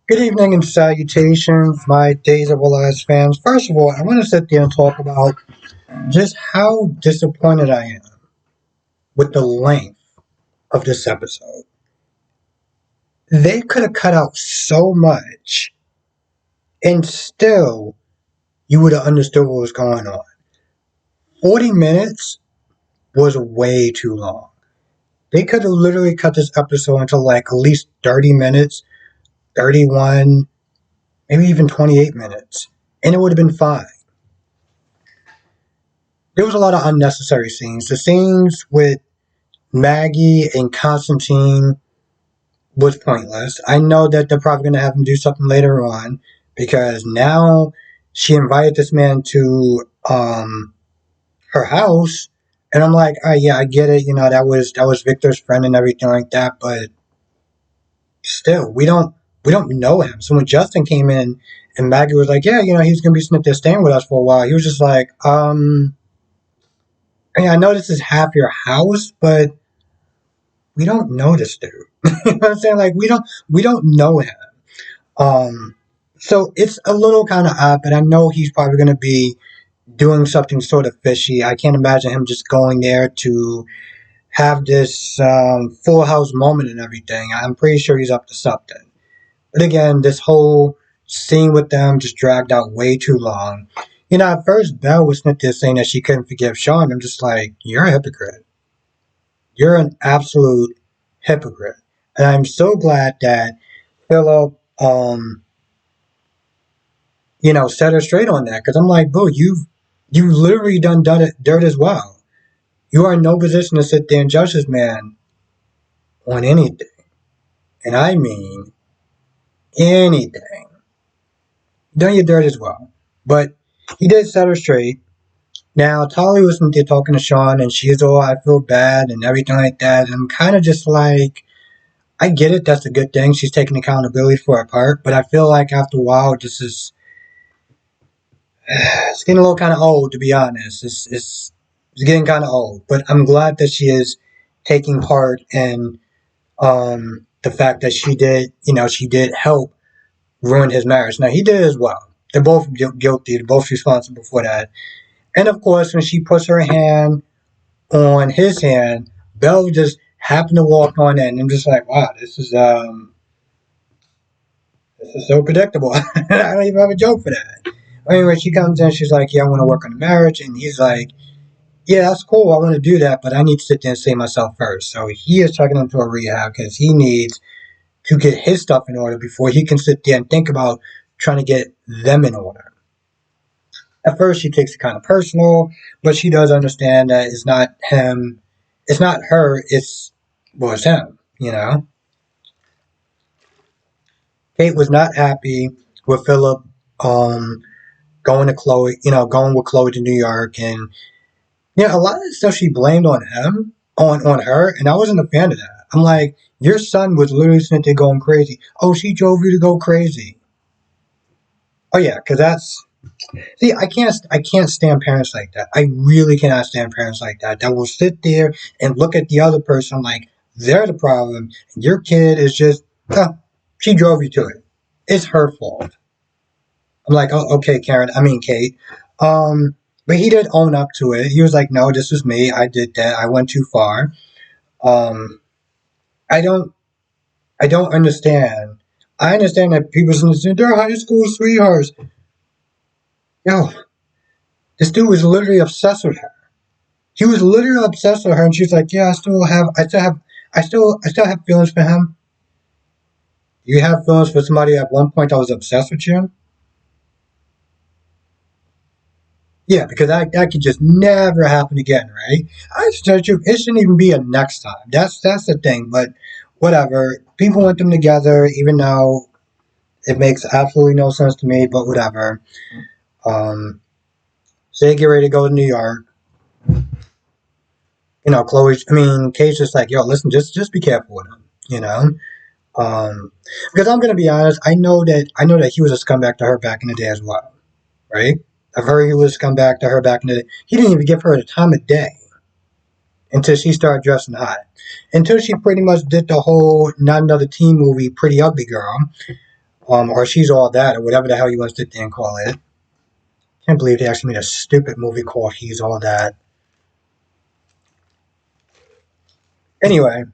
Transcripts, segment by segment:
Good evening and salutations, my Days of Our Lives fans. First of all, I want to sit there and talk about just how disappointed I am with the length of this episode. They could have cut out so much and still you would have understood what was going on. 40 minutes was way too long. They could have literally cut this episode into like at least 30 minutes, 31, maybe even 28 minutes, and it would have been fine. There was a lot of unnecessary scenes. The scenes with Maggie and Constantine was pointless. I know that they're probably going to have him do something later on because now she invited this man to her house, and I'm like, yeah, I get it. You know, that was Victor's friend and everything like that, but still, we don't know him. So when Justin came in and Maggie was like, yeah, you know, he's going to be sitting there staying with us for a while, he was just like, I know this is half your house, but we don't know this dude. You know what I'm saying? Like we don't know him. Um, so it's a little kind of odd, but I know he's probably going to be doing something sort of fishy. I can't imagine him just going there to have this full house moment and everything. I'm pretty sure he's up to something. But again, this whole scene with them just dragged out way too long. You know, at first Belle was sitting there saying that she couldn't forgive Sean. I'm just like, you're a hypocrite. You're an absolute hypocrite. And I'm so glad that Philip, set her straight on that. Because I'm like, bro, you've literally done it dirt as well. You are in no position to sit there and judge this man on anything. And I mean anything. Done your dirt as well. But he did set her straight. Now, Tali was there talking to Sean, and she's, I feel bad and everything like that. And I'm kind of just like, I get it. That's a good thing. She's taking accountability for her part. But I feel like after a while, it's getting a little kind of old, to be honest. It's getting kind of old. But I'm glad that she is taking part in the fact that she did help ruin his marriage. Now, he did as well. They're both guilty. They're both responsible for that. And of course, when she puts her hand on his hand, Belle just happened to walk on in. I'm just like, wow, this is so predictable. I don't even have a joke for that. Anyway, she comes in, she's like, yeah, I want to work on the marriage. And he's like, yeah, that's cool. I want to do that, but I need to sit there and save myself first. So he is checking into a rehab because he needs to get his stuff in order before he can sit there and think about trying to get them in order. At first, she takes it kind of personal, but she does understand that it's not him, it's not her, it's him, you know? Kate was not happy with Philip um, going to Chloe, going with Chloe to New York, and a lot of the stuff she blamed on him, on her, and I wasn't a fan of that. I'm like, your son was literally sitting there going crazy. Oh, she drove you to go crazy. Oh yeah, because that's see, I can't stand parents like that. I really cannot stand parents like that. That will sit there and look at the other person like they're the problem. And your kid is just, she drove you to it. It's her fault. I'm like, oh, okay, Karen. I mean, Kate. But he did own up to it. He was like, no, this was me. I did that. I went too far. Um, I don't, I don't understand. I understand that people say they're high school sweethearts. Yo, this dude was literally obsessed with her. He was literally obsessed with her, and she's like, "Yeah, I still have feelings for him. You have feelings for somebody at one point that was obsessed with you? Yeah, because that could just never happen again, right? I start you. It shouldn't even be a next time. That's the thing. But whatever. People went them together, even though it makes absolutely no sense to me. But whatever. Um, so they get ready to go to New York. Kate's just like, yo, listen, just be careful with him. Um, because I'm gonna be honest, I know that he was a scumbag to her back in the day as well, right? I've heard he was a scumbag to her back in the day. He didn't even give her the time of day until she started dressing hot. Until she pretty much did the whole not another teen movie, Pretty Ugly Girl. or She's All That, or whatever the hell you want to sit there and call it. Can't believe they actually made a stupid movie called He's All That. Anyway,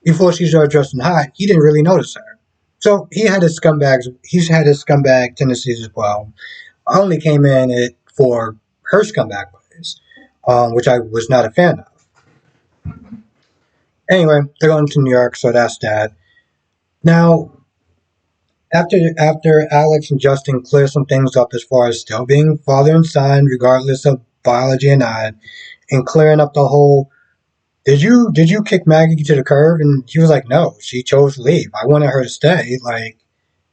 before she started dressing hot, he didn't really notice her. So he's had his scumbag tendencies as well. I only came in it for her scumbag ways, which I was not a fan of. Anyway, they're going to New York, so that's that. Now, after Alex and Justin clear some things up as far as still being father and son, regardless of biology or not, and clearing up the whole did you kick Maggie to the curb? And he was like, no, she chose to leave. I wanted her to stay. Like,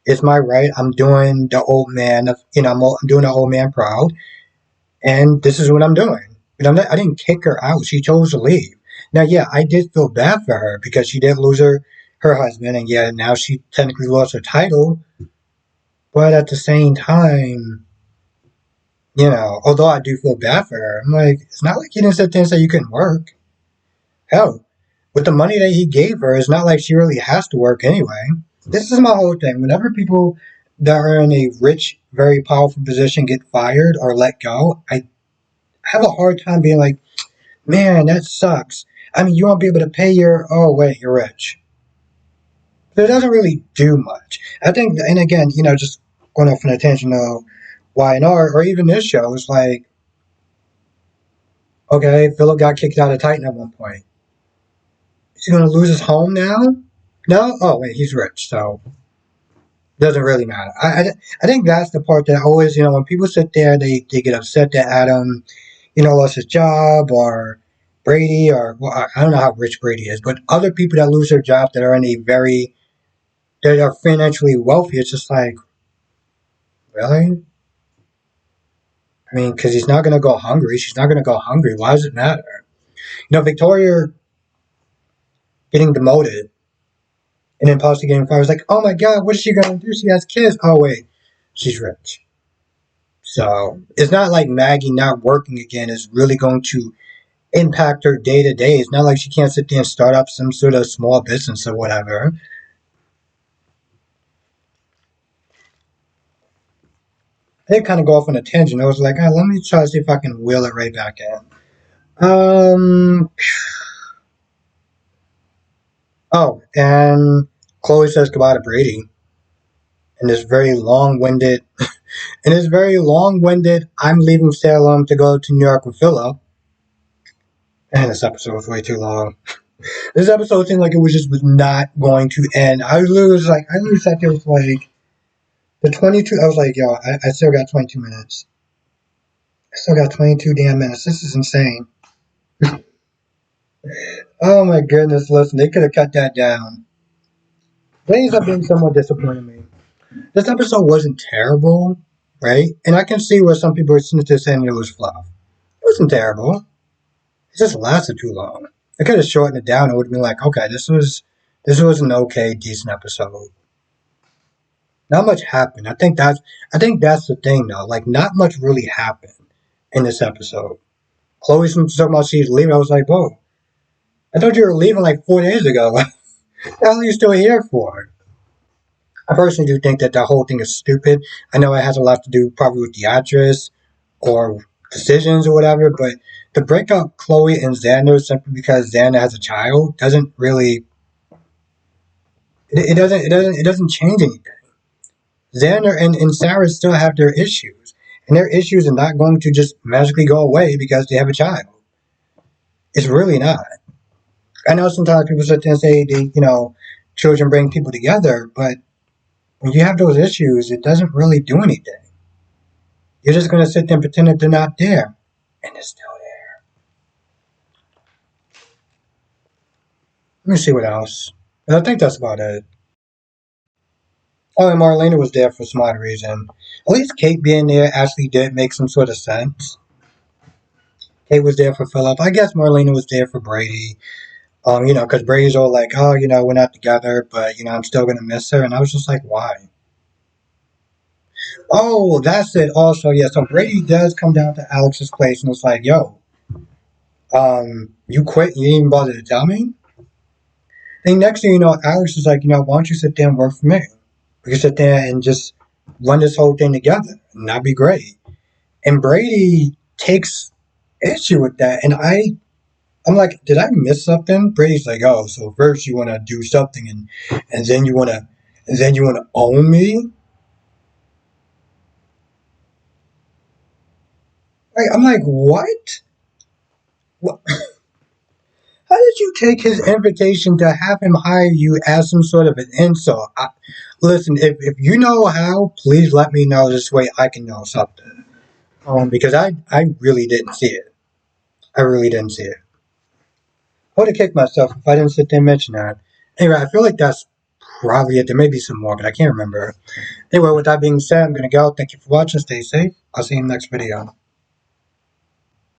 it's my right. I'm doing the old man, I'm doing the old man proud, and this is what I'm doing. But I didn't kick her out. She chose to leave. Now, yeah, I did feel bad for her because she did lose her husband, and yeah, now she technically lost her title. But at the same time, although I do feel bad for her, I'm like, it's not like you didn't sit there and say you couldn't work. Hell, with the money that he gave her, it's not like she really has to work anyway. This is my whole thing. Whenever people that are in a rich, very powerful position get fired or let go, I have a hard time being like, man, that sucks. I mean, you won't be able to pay oh, wait, you're rich. So it doesn't really do much. I think, and again, just going off on a tangent of Y&R or even this show, it's like, okay, Philip got kicked out of Titan at one point. Is he going to lose his home now? No? Oh, wait, he's rich, so it doesn't really matter. I think that's the part that always, when people sit there, they get upset that Adam, lost his job, or Brady, or, well, I don't know how rich Brady is, but other people that lose their job that are that are financially wealthy, it's just like, really? I mean, because he's not going to go hungry. She's not going to go hungry. Why does it matter? Victoria getting demoted and then possibly getting fired was like, oh my God, what is she going to do? She has kids. Oh, wait, she's rich. So it's not like Maggie not working again is really going to impact her day to day. It's not like she can't sit there and start up some sort of small business or whatever. I did kind of go off on a tangent. I was like, let me try to see if I can wheel it right back in. Oh, and Chloe says goodbye to Brady in this very long-winded, I'm leaving Salem to go to New York with Philip. And this episode was way too long. This episode seemed like it was not going to end. I literally sat there with like the 22. I was like, yo, I still got 22 minutes. I still got 22 damn minutes. This is insane. Oh my goodness, listen, they could have cut that down. That ends up being somewhat disappointing me. This episode wasn't terrible, right? And I can see where some people are saying it was fluff. It wasn't terrible. It just lasted too long. I could have shortened it down. It would have been like, okay, this was an okay, decent episode. Not much happened. I think that's the thing though. Like, not much really happened in this episode. Chloe's talking about she's leaving. I was like, whoa. I thought you were leaving like 4 days ago. What the hell are you still here for? I personally do think that the whole thing is stupid. I know it has a lot to do probably with the actress or decisions or whatever, but to break up Chloe and Xander simply because Xander has a child doesn't really it doesn't change anything. Xander and Sarah still have their issues. And their issues are not going to just magically go away because they have a child. It's really not. I know sometimes people sit there and say children bring people together, but when you have those issues, it doesn't really do anything. You're just going to sit there and pretend that they're not there. And they're still there. Let me see what else. And I think that's about it. Oh, and Marlena was there for some odd reason. At least Kate being there actually did make some sort of sense. Kate was there for Philip. I guess Marlena was there for Brady. Because Brady's all like, oh, we're not together, but, I'm still going to miss her. And I was just like, why? Oh, that's it. Also, yeah, so Brady does come down to Alex's place and it's like, yo, you quit? You didn't even bother to tell me? Then next thing you know, Alex is like, why don't you sit there and work for me? We could sit there and just run this whole thing together, and that'd be great. And Brady takes issue with that, and I'm like, did I miss something? Brady's like, oh, so first you want to do something, and then you want to, and then you want to own me. I'm like, what? What? How did you take his invitation to have him hire you as some sort of an insult? Listen, if you know how, please let me know. This way I can know something. Because I really didn't see it. I really didn't see it. I would have kicked myself if I didn't sit there and mention that. Anyway, I feel like that's probably it. There may be some more, but I can't remember. Anyway, with that being said, I'm going to go. Thank you for watching. Stay safe. I'll see you in the next video.